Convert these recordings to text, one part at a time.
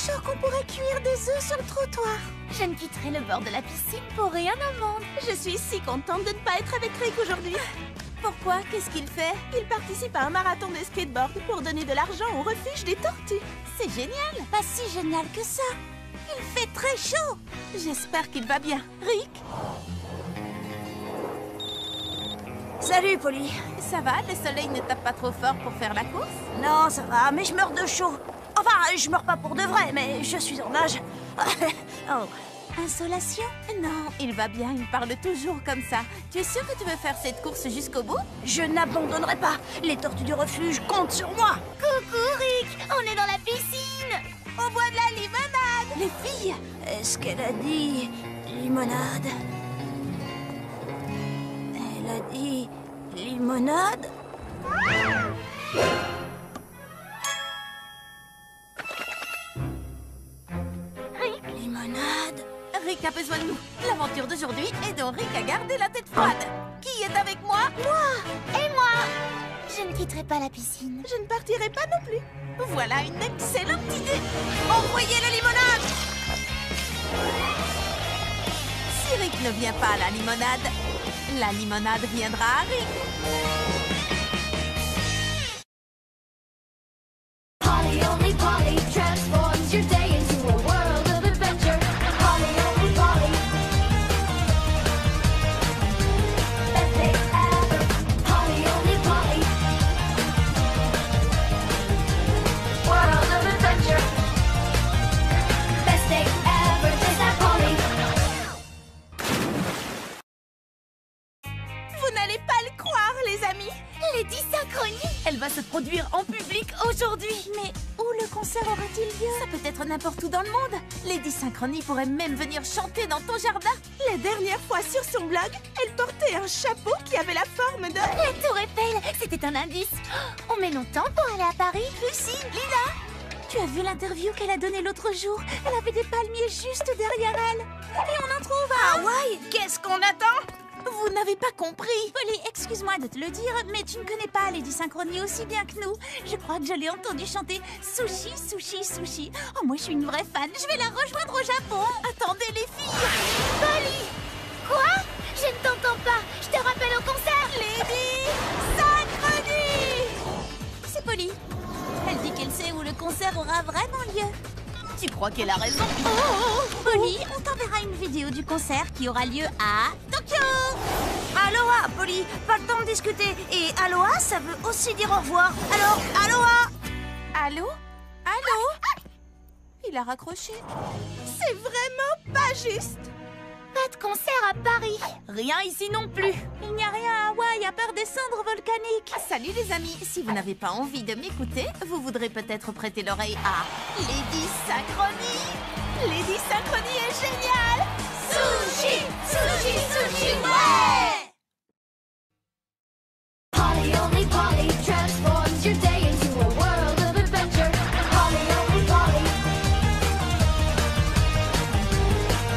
chaud qu'on pourrait cuire des œufs sur le trottoir. Je ne quitterai le bord de la piscine pour rien au monde. Je suis si contente de ne pas être avec Rick aujourd'hui. Pourquoi? Qu'est-ce qu'il fait? Il participe à un marathon de skateboard pour donner de l'argent au refuge des tortues. C'est génial. Pas si génial que ça. Il fait très chaud. J'espère qu'il va bien. Rick? Salut, Polly. Ça va? Le soleil ne tape pas trop fort pour faire la course? Non, ça va, mais je meurs de chaud. Enfin, je meurs pas pour de vrai, mais je suis en nage. Oh. Insolation? Non, il va bien, il parle toujours comme ça. Tu es sûr que tu veux faire cette course jusqu'au bout? Je n'abandonnerai pas. Les tortues du refuge comptent sur moi. Coucou, Rick! On est dans la piscine! On boit de la limonade! Les filles! Est-ce qu'elle a dit limonade? Elle a dit limonade? Rick? Limonade? Rick a besoin de nous. L'aventure d'aujourd'hui est dont Rick a gardé la tête froide. Qui est avec moi? Moi! Et moi! Je ne quitterai pas la piscine. Je ne partirai pas non plus. Voilà une excellente idée. Envoyez la limonade! Si Rick ne vient pas à la limonade viendra à Rick. Polly, only Polly transforms your day into a world of adventure. Polly, only Polly. Best day ever. Polly, only Polly. World of adventure. Best day ever. Just that Polly. Vous n'allez pas le croire, les amis. Lady Synchronie. Elle va se produire en public aujourd'hui. Mais où le concert aura-t-il lieu? Ça peut être n'importe où dans le monde. Lady Synchronie pourrait même venir chanter dans ton jardin. La dernière fois sur son blog, elle portait un chapeau qui avait la forme de... La tour Eiffel, c'était un indice. Oh, on met longtemps pour aller à Paris. Lucie, Lila, tu as vu l'interview qu'elle a donnée l'autre jour? Elle avait des palmiers juste derrière elle. Et on en trouve à... Hawaï, qu'est-ce qu'on attend? Vous n'avez pas compris. Polly, excuse-moi de te le dire, mais tu ne connais pas Lady Synchronie aussi bien que nous. Je crois que je l'ai entendu chanter Sushi, Sushi, Sushi. Oh, moi, je suis une vraie fan. Je vais la rejoindre au Japon. Attendez, les filles. Polly! Quoi? Je ne t'entends pas. Je te rappelle au concert. Lady Synchronie! C'est Polly. Elle dit qu'elle sait où le concert aura vraiment lieu. Tu crois qu'elle a raison? Polly, on t'enverra une vidéo du concert qui aura lieu à Tokyo. Aloha, Polly. Pas le temps de discuter. Et aloha, ça veut aussi dire au revoir. Alors, aloha. Allô? Allô? Il a raccroché. C'est vraiment pas juste. Pas de concert à Paris. Rien ici non plus. Il n'y a rien à Hawaï à part des cendres volcaniques. Salut les amis. Si vous n'avez pas envie de m'écouter, vous voudrez peut-être prêter l'oreille à Lady Synchronie. Lady Synchronie est géniale. Sushi, sushi, sushi, ouais! Polly, only Polly transforms your day into a world of adventure. Polly, only Polly.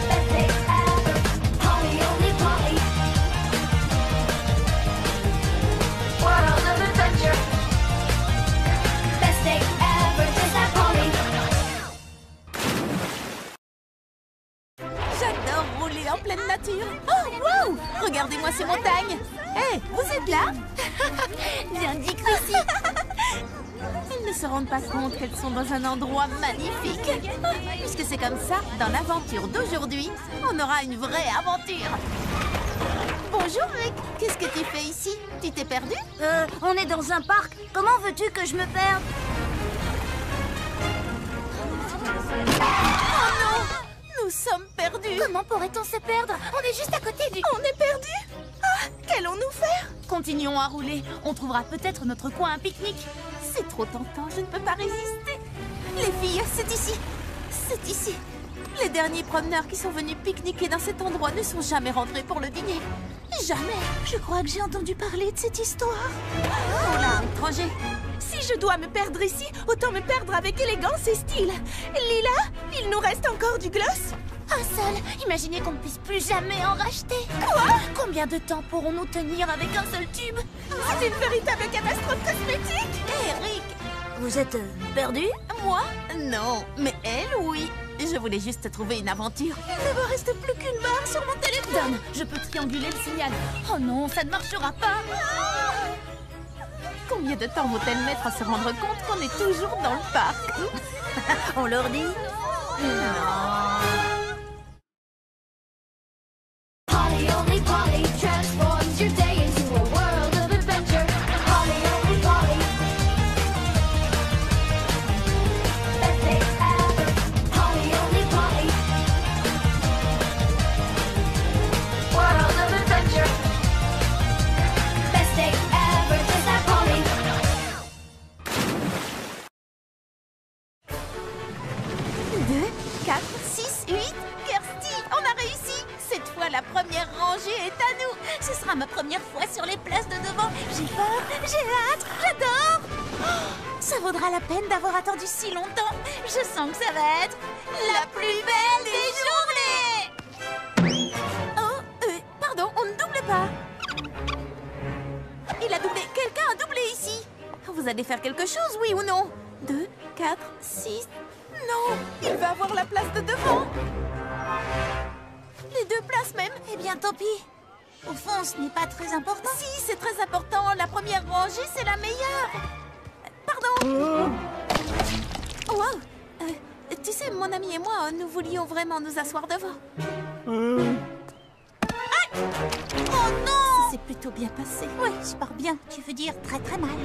Best day ever. Polly, only Polly. World of adventure. Best day ever. Just that Polly. J'adore rouler en pleine nature. Oh, wow! Regardez-moi ces montagnes. Hé, vous êtes là? Bien dit, Chrissy. Elles ne se rendent pas compte qu'elles sont dans un endroit magnifique. Puisque c'est comme ça, dans l'aventure d'aujourd'hui, on aura une vraie aventure. Bonjour, Rick. Qu'est-ce que tu fais ici? Tu t'es perdu? On est dans un parc. Comment veux-tu que je me perde? Oh non! Nous sommes perdus. Comment pourrait-on se perdre? On est juste à côté du... On est perdus? Ah! Qu'allons-nous faire? Continuons à rouler. On trouvera peut-être notre coin à pique-nique. C'est trop tentant, je ne peux pas résister. Les filles, c'est ici. C'est ici. Les derniers promeneurs qui sont venus pique-niquer dans cet endroit ne sont jamais rentrés pour le dîner. Jamais. Je crois que j'ai entendu parler de cette histoire. Oh là, étranger. Si je dois me perdre ici, autant me perdre avec élégance et style. Lila, il nous reste encore du gloss? Un seul. Imaginez qu'on ne puisse plus jamais en racheter. Quoi? Combien de temps pourrons-nous tenir avec un seul tube? C'est une véritable catastrophe cosmétique. Hé, Rick, vous êtes perdu? Moi? Non, mais elle, oui. Je voulais juste trouver une aventure. Il ne me reste plus qu'une barre sur mon téléphone. Je peux trianguler le signal. Oh non, ça ne marchera pas. Combien de temps vont-elles mettre à se rendre compte qu'on est toujours dans le parc? On leur dit? Polly only Polly transforms your day into a world of adventure. Polly only Polly. Best day ever. Polly only Polly. World of adventure. Best day ever. Just that Polly. 2, 4, 6, 8. Kirsty, on a réussi. Cette fois, la première rangée est à nous. Ce sera ma première fois sur les places de devant. J'ai peur, j'ai hâte, j'adore. Oh, ça vaudra la peine d'avoir attendu si longtemps. Je sens que ça va être la plus belle des journées. Oh, pardon, on ne double pas. Il a doublé. Quelqu'un a doublé ici. Vous allez faire quelque chose, oui ou non? 2, 4, 6... Non, il va avoir la place de devant. Les 2 places même. Eh bien, tant pis. Au fond, ce n'est pas très important. Si, c'est très important. La première rangée, c'est la meilleure. Pardon. Wow. Tu sais, mon ami et moi, nous voulions vraiment nous asseoir devant. Aïe! Oh non! C'est plutôt bien passé. Oui, je pars bien. Tu veux dire très très mal.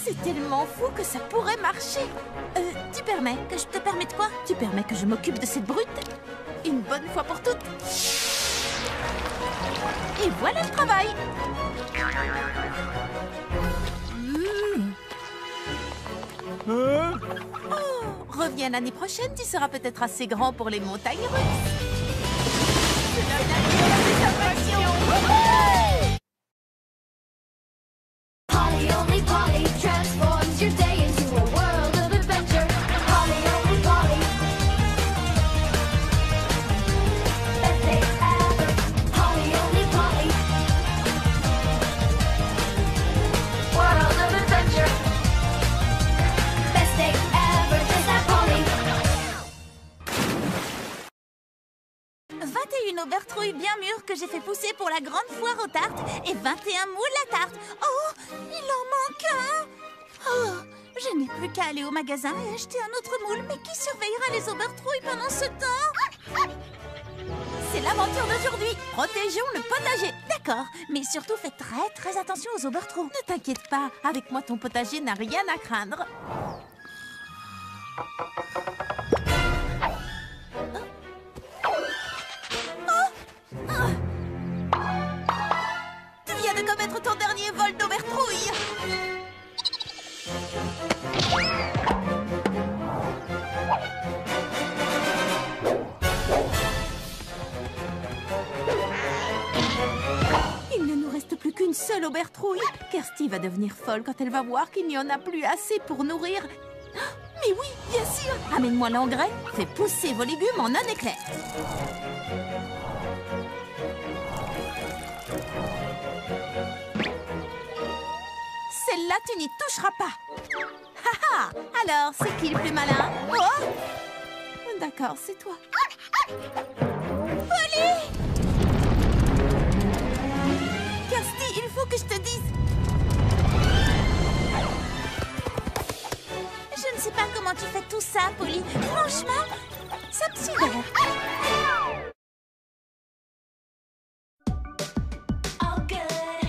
C'est tellement fou que ça pourrait marcher. Tu permets? Que je te permets de quoi? Tu permets que je m'occupe de cette brute? Une bonne fois pour toutes. Et voilà le travail. Oh, reviens l'année prochaine, tu seras peut-être assez grand pour les montagnes russes. Je donne la vie à la satisfaction. Polly only Polly transforms your day into a world of adventure. Polly only Polly. Best day ever. Polly only Polly. World of adventure. Best day ever. Just that Polly. 21 aubertrouilles bien mûres que j'ai fait pousser pour la grande foire aux tartes et 21 moules à tarte. Oh, il en manque un. Oh, je n'ai plus qu'à aller au magasin et acheter un autre moule. Mais qui surveillera les aubertrouilles pendant ce temps? C'est l'aventure d'aujourd'hui. Protégeons le potager. D'accord, mais surtout fais très très attention aux aubertrouilles. Ne t'inquiète pas, avec moi ton potager n'a rien à craindre. Tu viens de commettre ton dernier vol d'aubertrouille. Il ne nous reste plus qu'une seule aubertrouille. Kirsty va devenir folle quand elle va voir qu'il n'y en a plus assez pour nourrir. Mais oui, bien sûr. Amène-moi l'engrais, fais pousser vos légumes en un éclair. Celle-là, tu n'y toucheras pas. Haha. Alors, c'est qui le plus malin? Oh, d'accord, c'est toi. Polly! Kirsty, il faut que je te dise. Je ne sais pas comment tu fais tout ça, Polly. Franchement, ça me sidère. All good.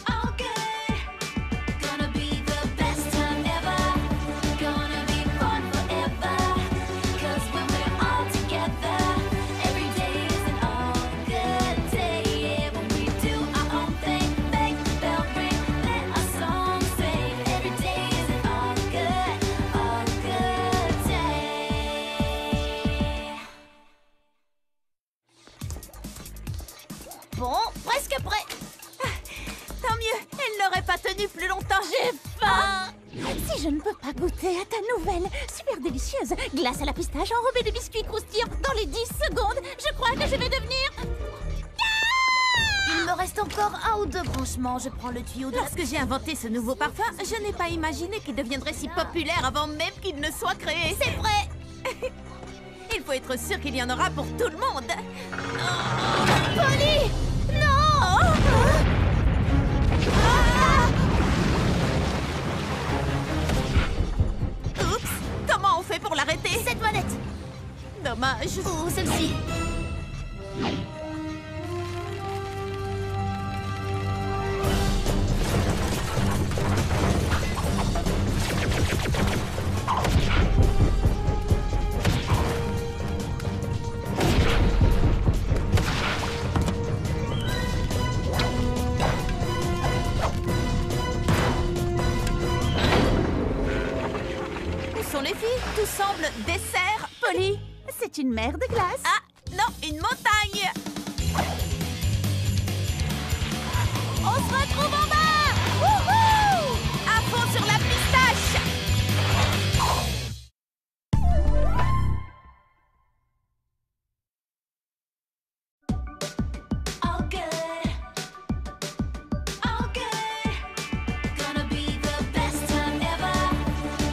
All good. Gonna be the best time ever. Gonna be fun forever. 'Cause when we're all together, every day is an all good day. Yeah, when we do our own thing, bang, bell ring, let our song sing. Every day is an all good day. Bon, presque prêt. Ah, tant mieux, elle n'aurait pas tenu plus longtemps. J'ai faim. Si je ne peux pas goûter à ta nouvelle, super délicieuse glace à la pistache enrobée de biscuits croustillants dans les 10 secondes, je crois que je vais devenir encore un ou deux branchements, je prends le tuyau de... Lorsque j'ai inventé ce nouveau parfum, je n'ai pas imaginé qu'il deviendrait si populaire avant même qu'il ne soit créé. C'est vrai. Il faut être sûr qu'il y en aura pour tout le monde. Polly! Non! Oups! Comment on fait pour l'arrêter? Cette manette! Dommage. Ou celle-ci. Où sont les filles? Tout semble dessert. Polly, c'est une mer de glace. Ah, non, une montagne. On se retrouve en bas! Wouhou! À fond sur la pistache. All good. All good. Gonna be the best time ever.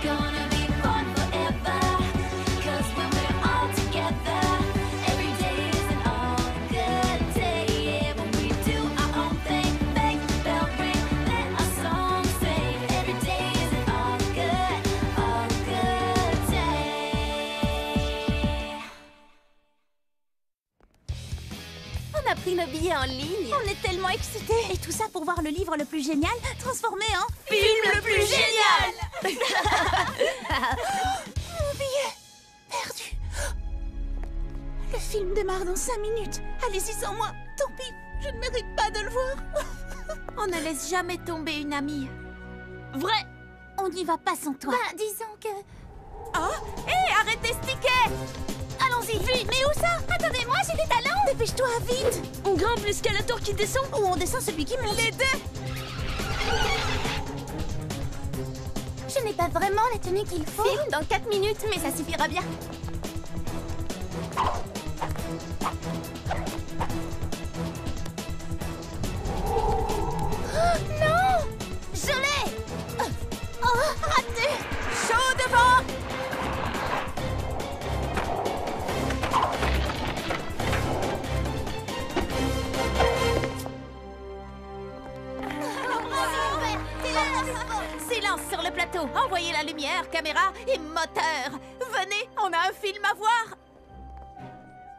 Gonna be fun forever. 'Cause when we're all together, every day is an all good day. Yeah, when we do our own thing, bang, bell ring, let our song sing. Every day is an all good day. On a pris nos billets en ligne. On est tellement excités. Et tout ça pour voir le livre le plus génial transformé en... Film le plus génial. Mon billet perdu. Le film démarre dans 5 minutes. Allez-y sans moi. Tant pis, je ne mérite pas de le voir. On ne laisse jamais tomber une amie. Vrai. On n'y va pas sans toi. Bah, disons que... Oh, hé, arrêtez ce ticket. Allons-y, vite! Mais où ça? Attendez-moi, j'ai des talents! Dépêche-toi, vite. On grimpe l'escalator qui descend Ou on descend celui qui monte. Les deux. Je n'ai pas vraiment la tenue qu'il faut. Film dans 4 minutes, mais ça suffira bien. Non! Je l'ai! Oh, raté! Chaud devant. Silence sur le plateau. Envoyez la lumière, caméra et moteur. Venez, on a un film à voir.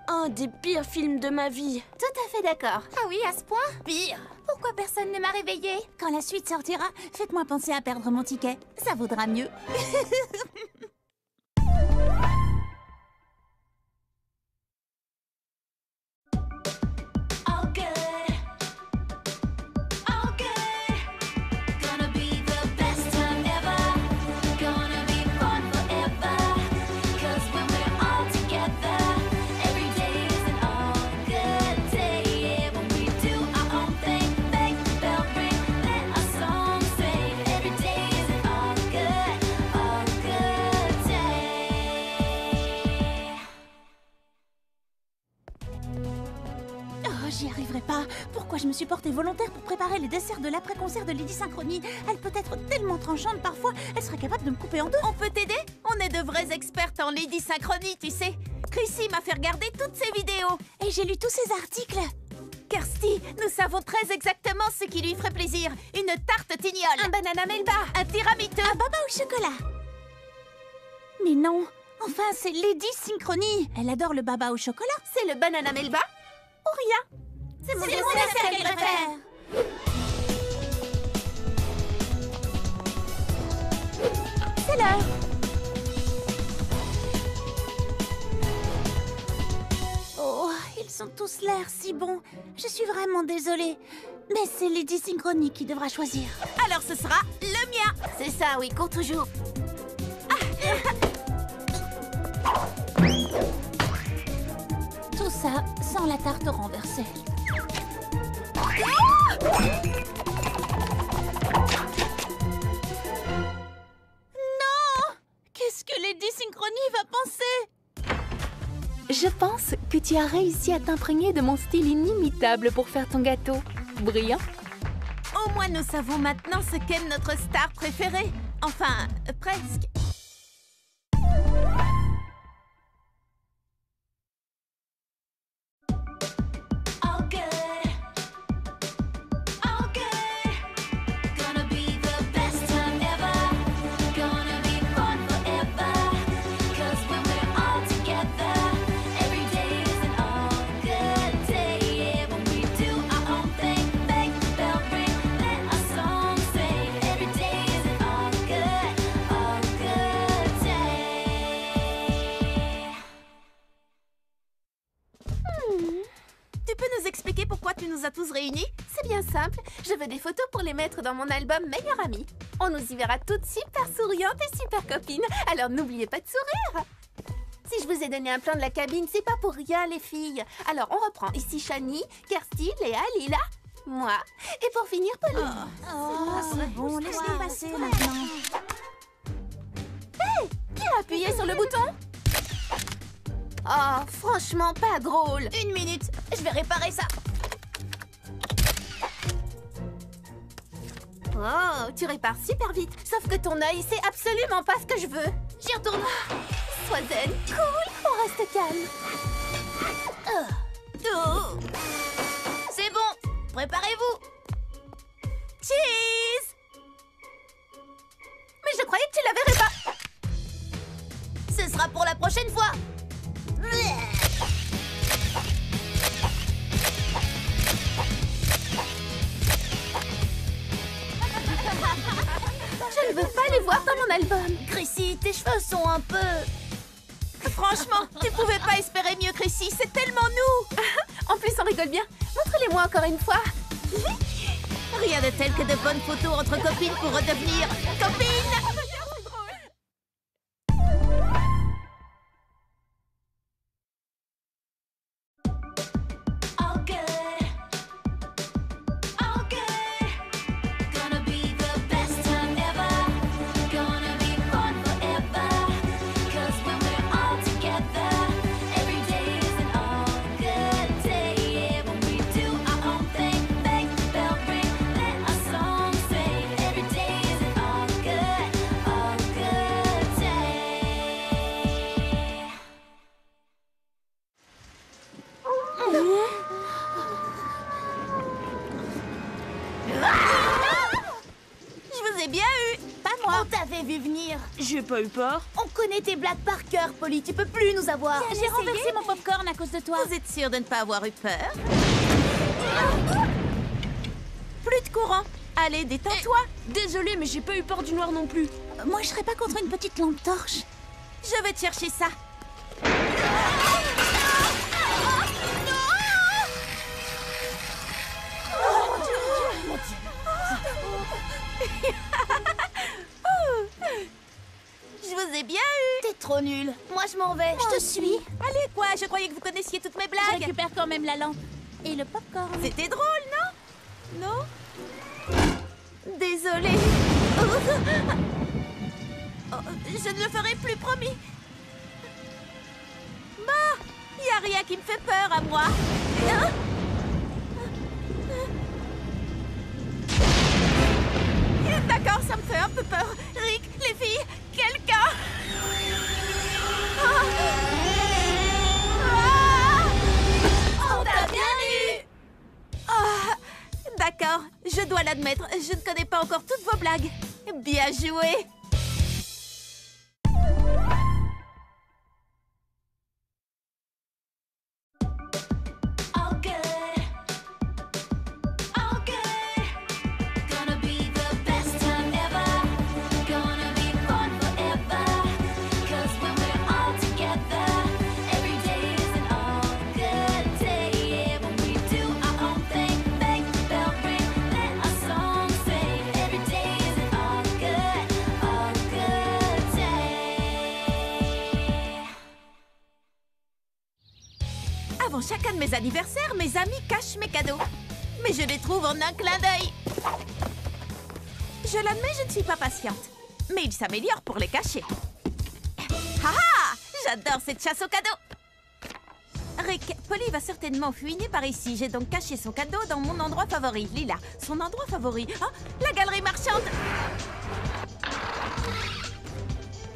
Un des pires films de ma vie. Tout à fait d'accord. Ah oui, à ce point? Pire. Pourquoi personne ne m'a réveillée? Quand la suite sortira, faites-moi penser à perdre mon ticket. Ça vaudra mieux. All good. All good. Gonna be the best time ever. Gonna be fun forever. 'Cause when we're all together, every day is an all good day. Yeah, when we do our own thing, bang, bell ring, let our song sing. Every day is an all good day. Oh, j'y arriverai pas. Pourquoi je me suis portée volontaire pour préparer les desserts de l'après-concert de Lady Synchronie? Elle peut être tellement tranchante parfois, elle serait capable de me couper en deux. On peut t'aider? On est de vraies expertes en Lady Synchronie, tu sais. Chrissy m'a fait regarder toutes ses vidéos. Et j'ai lu tous ces articles. Kirsty, nous savons très exactement ce qui lui ferait plaisir. Une tarte tignole, un banana melba, un tiramisu. Un baba au chocolat. Mais non, enfin c'est Lady Synchronie. Elle adore le baba au chocolat. C'est le banana melba ou rien? C'est mon dessert qu'elle préfère. C'est l'heure. Oh, ils sont tous l'air si bons. Je suis vraiment désolée. Mais c'est Lady Synchronie qui devra choisir. Alors ce sera le mien. C'est ça, oui, compte toujours. Tout ça sans la tarte renversée. Non! Qu'est-ce que Lady Synchronie va penser? Je pense que tu as réussi à t'imprégner de mon style inimitable pour faire ton gâteau. brillant. Au moins, nous savons maintenant ce qu'aime notre star préférée. Enfin, presque. All good. All good. Gonna be the best time ever. Gonna be fun forever. 'Cause when we're all together, every day is an all good day. Yeah, when we do our own thing, make the bell ring, let our song sing. Every day is an all good day. Tu peux nous expliquer pourquoi tu nous as tous réunis? C'est bien simple. Je veux des photos pour les mettre dans mon album Meilleure Amie. On nous y verra toutes super souriantes et super copines. Alors n'oubliez pas de sourire. Si je vous ai donné un plan de la cabine, c'est pas pour rien, les filles. Alors on reprend. Ici Shani, Kirsty, Léa, Lila, moi. Et pour finir, Pauline. C'est bon, laisse-les passer maintenant. Qui a appuyé sur le bouton? Oh, franchement, pas drôle. Une minute, je vais réparer ça. Oh, tu répares super vite. Sauf que ton œil, c'est absolument pas ce que je veux. J'y retourne. Sois zen. Cool, on reste calme. Oh. C'est bon, préparez-vous. Cheese. Mais je croyais que tu la verrais pas. Ce sera pour la prochaine fois. Je ne veux pas les voir dans mon album. Chrissy, tes cheveux sont un peu... Franchement, tu pouvais pas espérer mieux, Chrissy. C'est tellement nous. En plus, on rigole bien. Montre-les-moi encore une fois. Rien de tel que de bonnes photos entre copines pour redevenir copines. All good. All good. Gonna be the best time ever. Gonna be fun forever. 'Cause when we're all together, every day is an all good day. Yeah, when we do our own thing, make the bell ring, let our song sing. Every day is an all good day. Je vous ai bien eu. Pas moi. On t'avait vu venir. J'ai pas eu peur. On connaît tes blagues par cœur, Polly. Tu peux plus nous avoir. J'ai renversé mon popcorn à cause de toi. Vous êtes sûr de ne pas avoir eu peur? Plus de courant. Allez, détends-toi. Désolée, mais j'ai pas eu peur du noir non plus. Moi, je serais pas contre une petite lampe torche. Je vais te chercher ça. Je vous ai bien eu. T'es trop nul. Moi, je m'en vais. Je te suis. Allez, quoi? Je croyais que vous connaissiez toutes mes Je blagues. récupère quand même la lampe. Et le popcorn. C'était drôle, non? Non? Désolée. Oh, je ne le ferai plus, promis. Bah, y a rien qui me fait peur à moi. Hein? D'accord, ça me fait un peu peur. Rick, les filles, quelqu'un. On t'a bien eu. D'accord, je dois l'admettre, je ne connais pas encore toutes vos blagues. Bien joué. All good. All good. Gonna be the best time ever. Gonna be fun forever. 'Cause when we're all together, every day is an all good day. Yeah, when we do our own thing, make the bell ring, let our song sing. Every day is an all good day. Avant chacun de mes anniversaires, mes amis cachent mes cadeaux. Mais je les trouve en un clin d'œil. Je l'admets, je ne suis pas patiente. Mais ils s'améliorent pour les cacher. Ah ah! J'adore cette chasse aux cadeaux. Rick, Polly va certainement fouiner par ici. J'ai donc caché son cadeau dans mon endroit favori. Lila, son endroit favori. Ah, la galerie marchande.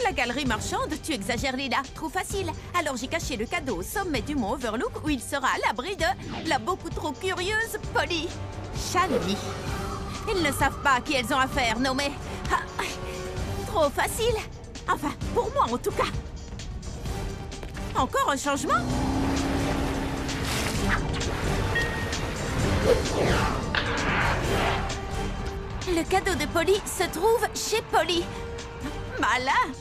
La galerie marchande, tu exagères, Lila. Trop facile. Alors j'ai caché le cadeau au sommet du mont Overlook où il sera à l'abri de la beaucoup trop curieuse Polly. Shani. Ils ne savent pas à qui elles ont affaire, non mais... Ah, trop facile. Enfin, pour moi en tout cas. Encore un changement? Le cadeau de Polly se trouve chez Polly. Malin!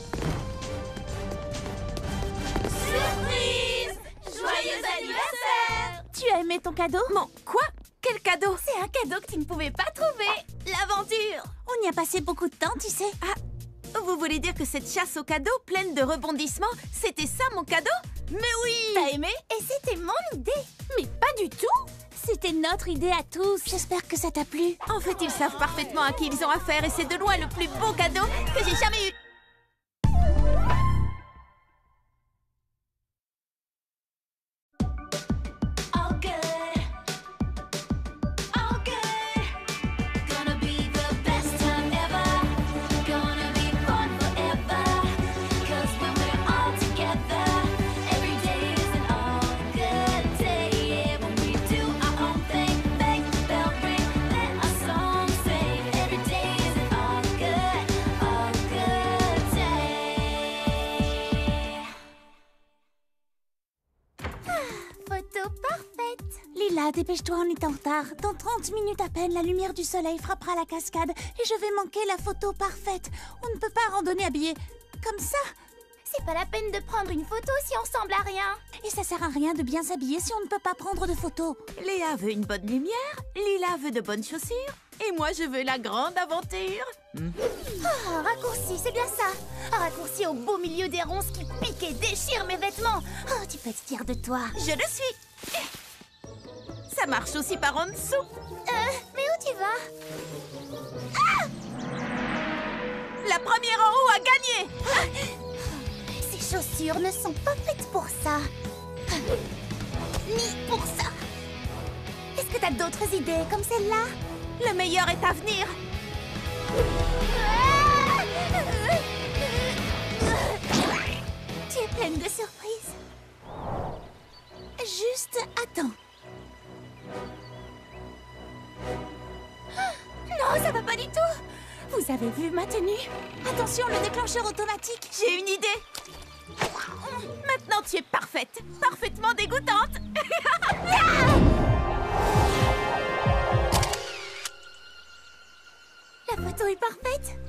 Surprise! Joyeux anniversaire! Tu as aimé ton cadeau? Mon quoi? Quel cadeau? C'est un cadeau que tu ne pouvais pas trouver. L'aventure! On y a passé beaucoup de temps, tu sais. Ah, vous voulez dire que cette chasse au cadeau pleine de rebondissements, c'était ça mon cadeau? Mais oui! T'as aimé? Et c'était mon idée. Mais pas du tout! C'était notre idée à tous. J'espère que ça t'a plu. En fait, ils savent parfaitement à qui ils ont affaire et c'est de loin le plus beau cadeau que j'ai jamais eu. All good. All good. Gonna be the best time ever. Gonna be fun forever. 'Cause when we're all together, every day is an all good day. Yeah, when we do our own thing, make the bell ring, let our song sing. Every day is an all good day. Photo parfaite. Lila, dépêche-toi, on est en retard. Dans 30 minutes à peine, la lumière du soleil frappera la cascade et je vais manquer la photo parfaite. On ne peut pas randonner habillé comme ça. C'est pas la peine de prendre une photo si on ressemble à rien. Et ça sert à rien de bien s'habiller si on ne peut pas prendre de photos. Léa veut une bonne lumière, Lila veut de bonnes chaussures, et moi je veux la grande aventure. Oh, raccourci, c'est bien ça. Un raccourci au beau milieu des ronces qui piquent et déchirent mes vêtements. Oh, tu peux être fière de toi. Je le suis. Ça marche aussi par en dessous. Mais où tu vas? La première en haut a gagné. Ces chaussures ne sont pas faites pour ça. Ni pour ça. Est-ce que t'as d'autres idées comme celle-là? Le meilleur est à venir. Tu es pleine de surprises. Juste attends. Non, ça va pas du tout. Vous avez vu ma tenue? Attention, le déclencheur automatique. J'ai une idée. Maintenant tu es parfaite, parfaitement dégoûtante. La photo est parfaite.